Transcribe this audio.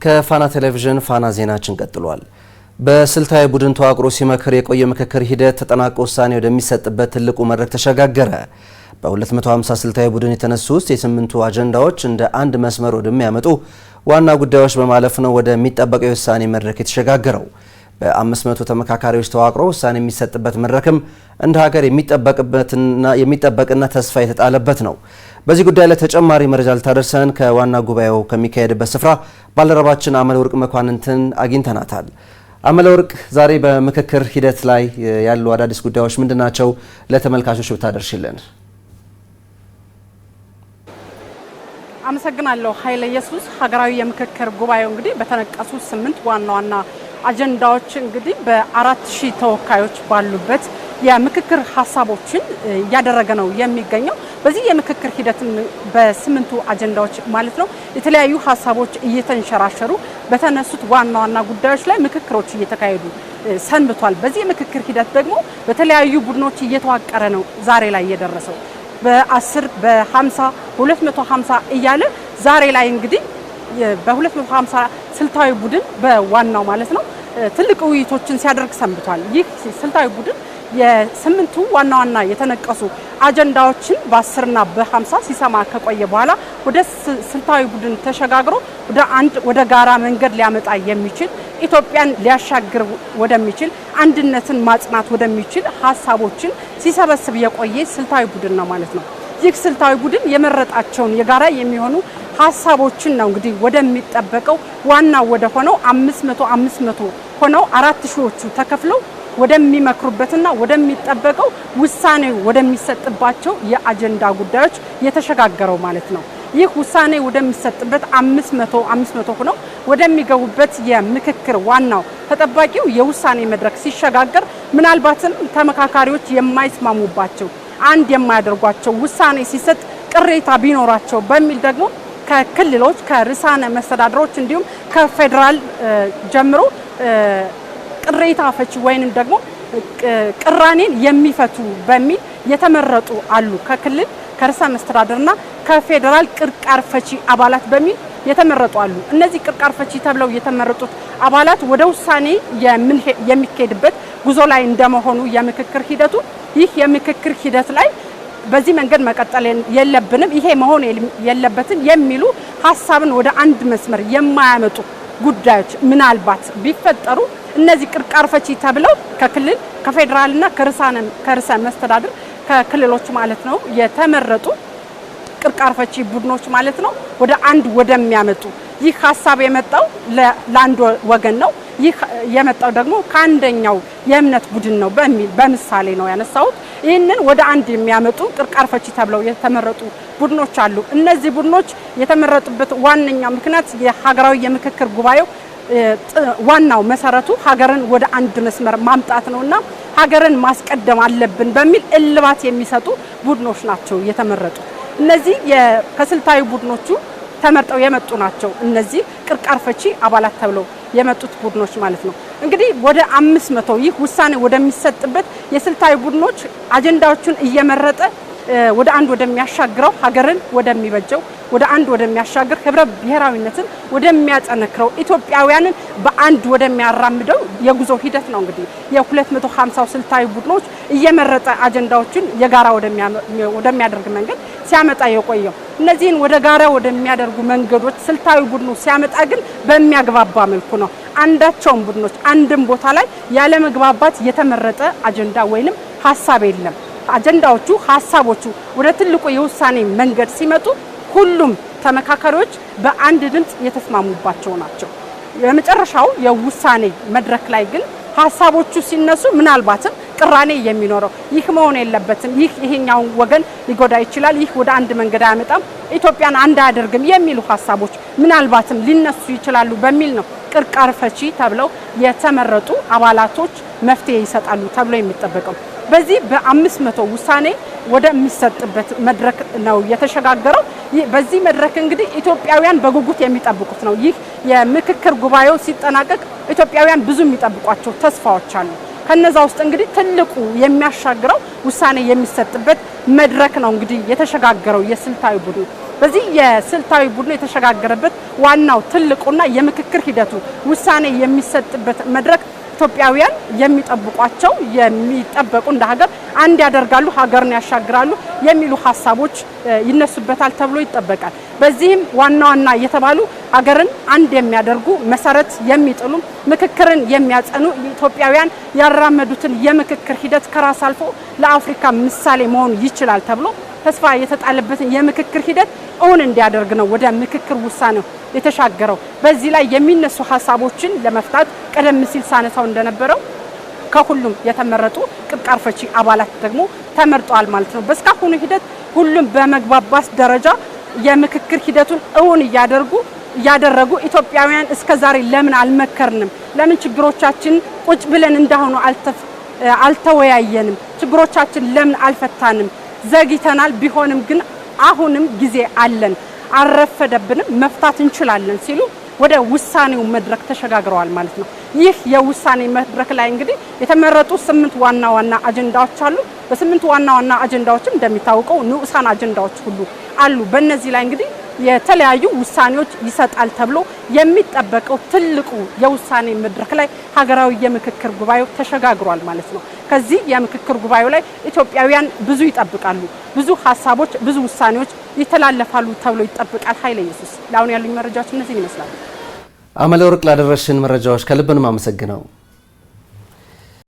ከፋና ቴሌቪዥን ፋና ዜናችን ቀጥሏል። በስልታዊ ቡድን ተዋቅሮ ሲመክር የቆየ ምክክር ሂደት ተጠናቆ ውሳኔ ወደሚሰጥበት ትልቁ መድረክ ተሸጋገረ። በ250 ስልታዊ ቡድን የተነሱት የስምንቱ አጀንዳዎች እንደ አንድ መስመር ወደሚያመጡ ዋና ጉዳዮች በማለፍ ነው ወደሚጠበቀው የውሳኔ መድረክ የተሸጋገረው። በ500 ተመካካሪዎች ተዋቅሮ ውሳኔ የሚሰጥበት መድረክም እንደ ሀገር የሚጠበቅና ተስፋ የተጣለበት ነው። በዚህ ጉዳይ ላይ ተጨማሪ መረጃ ልታደርሰን ከዋና ጉባኤው ከሚካሄድበት ስፍራ ባልደረባችን አመለወርቅ መኳንንትን አግኝተናታል። አመለወርቅ፣ ዛሬ በምክክር ሂደት ላይ ያሉ አዳዲስ ጉዳዮች ምንድናቸው? ለተመልካቾች ብታደርሽልን። አመሰግናለሁ ኃይለ ኢየሱስ። ሀገራዊ የምክክር ጉባኤው እንግዲህ በተነቀሱ 8 ዋና ዋና አጀንዳዎች እንግዲህ በ4000 ተወካዮች ባሉበት የምክክር ሀሳቦችን እያደረገ ነው የሚገኘው። በዚህ የምክክር ሂደት በ8ቱ አጀንዳዎች ማለት ነው የተለያዩ ሀሳቦች እየተንሸራሸሩ በተነሱት ዋና ዋና ጉዳዮች ላይ ምክክሮች እየተካሄዱ ሰንብቷል። በዚህ የምክክር ሂደት ደግሞ በተለያዩ ቡድኖች እየተዋቀረ ነው ዛሬ ላይ የደረሰው። በ10 በ50 250 እያለ ዛሬ ላይ እንግዲህ በ250 ስልታዊ ቡድን በዋናው ማለት ነው ትልቅ ውይይቶችን ሲያደርግ ሰንብቷል። ይህ ስልታዊ ቡድን የስምንቱ ዋና ዋና የተነቀሱ አጀንዳዎችን በ10 እና በ50 ሲሰማ ከቆየ በኋላ ወደ ስልታዊ ቡድን ተሸጋግሮ ወደ ጋራ መንገድ ሊያመጣ የሚችል ኢትዮጵያን ሊያሻግር ወደሚችል አንድነትን ማጽናት ወደሚችል ሀሳቦችን ሲሰበስብ የቆየ ስልታዊ ቡድን ነው ማለት ነው። ይህ ስልታዊ ቡድን የመረጣቸውን የጋራ የሚሆኑ ሀሳቦችን ነው እንግዲህ ወደሚጠበቀው ዋናው ወደ ሆነው 500 ሆነው 4000ዎቹ ተከፍለው ወደሚመክሩበትና ወደሚጠበቀው ውሳኔ ወደሚሰጥባቸው የአጀንዳ ጉዳዮች የተሸጋገረው ማለት ነው። ይህ ውሳኔ ወደሚሰጥበት 500 ሆነው ወደሚገቡበት የምክክር ዋናው ተጠባቂው የውሳኔ መድረክ ሲሸጋገር ምናልባትም ተመካካሪዎች የማይስማሙባቸው አንድ የማያደርጓቸው ውሳኔ ሲሰጥ ቅሬታ ቢኖራቸው በሚል ደግሞ ከክልሎች ከርዕሳነ መስተዳድሮች እንዲሁም ከፌደራል ጀምሮ ቅሬታ ፈቺ ወይንም ደግሞ ቅራኔን የሚፈቱ በሚል የተመረጡ አሉ። ከክልል ከርዕሰ መስተዳድርና ከፌደራል ቅርቃር ፈቺ አባላት በሚል የተመረጡ አሉ። እነዚህ ቅርቃር ፈቺ ተብለው የተመረጡት አባላት ወደ ውሳኔ የሚካሄድበት ጉዞ ላይ እንደመሆኑ የምክክር ሂደቱ ይህ የምክክር ሂደት ላይ በዚህ መንገድ መቀጠል የለብንም ይሄ መሆን የለበትም የሚሉ ሀሳብን ወደ አንድ መስመር የማያመጡ ጉዳዮች ምናልባት ቢፈጠሩ እነዚህ ቅርቃር ፈቺ ተብለው ከክልል ከፌደራልና ከርዕሰ መስተዳድር ከክልሎች ማለት ነው የተመረጡ ቅርቃር ፈቺ ቡድኖች ማለት ነው ወደ አንድ ወደሚያመጡ ይህ ሀሳብ የመጣው ለአንድ ወገን ነው። ይህ የመጣው ደግሞ ከአንደኛው የእምነት ቡድን ነው በሚል በምሳሌ ነው ያነሳሁት። ይህንን ወደ አንድ የሚያመጡ ቅርቃር ፈቺ ተብለው የተመረጡ ቡድኖች አሉ። እነዚህ ቡድኖች የተመረጡበት ዋነኛው ምክንያት የሀገራዊ የምክክር ጉባኤው ዋናው መሰረቱ ሀገርን ወደ አንድ መስመር ማምጣት ነውና ሀገርን ማስቀደም አለብን በሚል እልባት የሚሰጡ ቡድኖች ናቸው የተመረጡ። እነዚህ ከስልታዊ ቡድኖቹ ተመርጠው የመጡ ናቸው። እነዚህ ቅርቃር ፈቺ አባላት ተብለው የመጡት ቡድኖች ማለት ነው። እንግዲህ ወደ 500 ይህ ውሳኔ ወደሚሰጥበት የስልታዊ ቡድኖች አጀንዳዎቹን እየመረጠ ወደ አንድ ወደሚያሻግረው ሀገርን ወደሚበጀው ወደ አንድ ወደሚያሻግር ህብረ ብሔራዊነትን ወደሚያጠነክረው ኢትዮጵያውያንን በአንድ ወደሚያራምደው የጉዞ ሂደት ነው እንግዲህ የ250 ስልታዊ ቡድኖች እየመረጠ አጀንዳዎችን የጋራ ወደሚያደርግ መንገድ ሲያመጣ የቆየው። እነዚህን ወደ ጋራ ወደሚያደርጉ መንገዶች ስልታዊ ቡድኑ ሲያመጣ ግን በሚያግባባ መልኩ ነው። አንዳቸውም ቡድኖች አንድም ቦታ ላይ ያለ መግባባት የተመረጠ አጀንዳ ወይንም ሀሳብ የለም። አጀንዳዎቹ ሀሳቦቹ ወደ ትልቁ የውሳኔ መንገድ ሲመጡ ሁሉም ተመካካሪዎች በአንድ ድምጽ የተስማሙባቸው ናቸው። የመጨረሻው የውሳኔ መድረክ ላይ ግን ሀሳቦቹ ሲነሱ ምናልባትም ቅራኔ የሚኖረው ይህ መሆን የለበትም፣ ይሄኛው ወገን ሊጎዳ ይችላል፣ ይህ ወደ አንድ መንገድ አያመጣም፣ ኢትዮጵያን አንድ አያደርግም የሚሉ ሀሳቦች ምናልባትም ሊነሱ ይችላሉ በሚል ነው ቅርቃር ፈቺ ተብለው የተመረጡ አባላቶች መፍትሄ ይሰጣሉ ተብሎ የሚጠበቀው። በዚህ በ500 ውሳኔ ወደሚሰጥበት መድረክ ነው የተሸጋገረው። በዚህ መድረክ እንግዲህ ኢትዮጵያውያን በጉጉት የሚጠብቁት ነው። ይህ የምክክር ጉባኤው ሲጠናቀቅ ኢትዮጵያውያን ብዙ የሚጠብቋቸው ተስፋዎች አሉ። ከነዛ ውስጥ እንግዲህ ትልቁ የሚያሻግረው ውሳኔ የሚሰጥበት መድረክ ነው እንግዲህ የተሸጋገረው የስልታዊ ቡድን። በዚህ የስልታዊ ቡድኑ የተሸጋገረበት ዋናው ትልቁና የምክክር ሂደቱ ውሳኔ የሚሰጥበት መድረክ ኢትዮጵያውያን የሚጠብቁ እንደ ሀገር አንድ ያደርጋሉ፣ ሀገርን ያሻግራሉ የሚሉ ሀሳቦች ይነሱበታል ተብሎ ይጠበቃል። በዚህም ዋና የተባሉ ሀገርን አንድ የሚያደርጉ መሰረት የሚጥሉ ምክክርን የሚያጸኑ ኢትዮጵያውያን ያራመዱትን የምክክር ሂደት ከራስ አልፎ ለአፍሪካ ምሳሌ መሆን ይችላል ተብሎ ተስፋ የተጣለበትን የምክክር ሂደት እውን እንዲያደርግ ነው ወደ ምክክር ውሳኔው የተሻገረው። በዚህ ላይ የሚነሱ ሀሳቦችን ለመፍታት ቀደም ሲል ሳነሳው እንደነበረው ከሁሉም የተመረጡ ቅጥቃር ፈቺ አባላት ደግሞ ተመርጠዋል ማለት ነው። በስካሁኑ ሂደት ሁሉም በመግባባት ደረጃ የምክክር ሂደቱን እውን ያደረጉ ኢትዮጵያውያን እስከዛሬ ለምን አልመከርንም? ለምን ችግሮቻችን ቁጭ ብለን እንዳሁኑ አልተወያየንም? ችግሮቻችን ለምን አልፈታንም? ዘግይተናል፣ ቢሆንም ግን አሁንም ጊዜ አለን፣ አልረፈደብንም፣ መፍታት እንችላለን ሲሉ ወደ ውሳኔው መድረክ ተሸጋግረዋል ማለት ነው። ይህ የውሳኔ መድረክ ላይ እንግዲህ የተመረጡ 8 ዋና አጀንዳዎች አሉ። በ8 ዋና አጀንዳዎችም እንደሚታወቀው ንዑሳን አጀንዳዎች ሁሉ አሉ። በእነዚህ ላይ እንግዲህ የተለያዩ ውሳኔዎች ይሰጣል ተብሎ የሚጠበቀው ትልቁ የውሳኔ መድረክ ላይ ሀገራዊ የምክክር ጉባኤው ተሸጋግሯል ማለት ነው። ከዚህ የምክክር ጉባኤው ላይ ኢትዮጵያውያን ብዙ ይጠብቃሉ፣ ብዙ ሀሳቦች፣ ብዙ ውሳኔዎች ይተላለፋሉ ተብሎ ይጠበቃል። ኃይለ ኢየሱስ፣ ለአሁን ያሉኝ መረጃዎች እነዚህ ይመስላሉ። አመለ ወርቅ ላደረሽን መረጃዎች ከልብ ነው የማመሰግነው።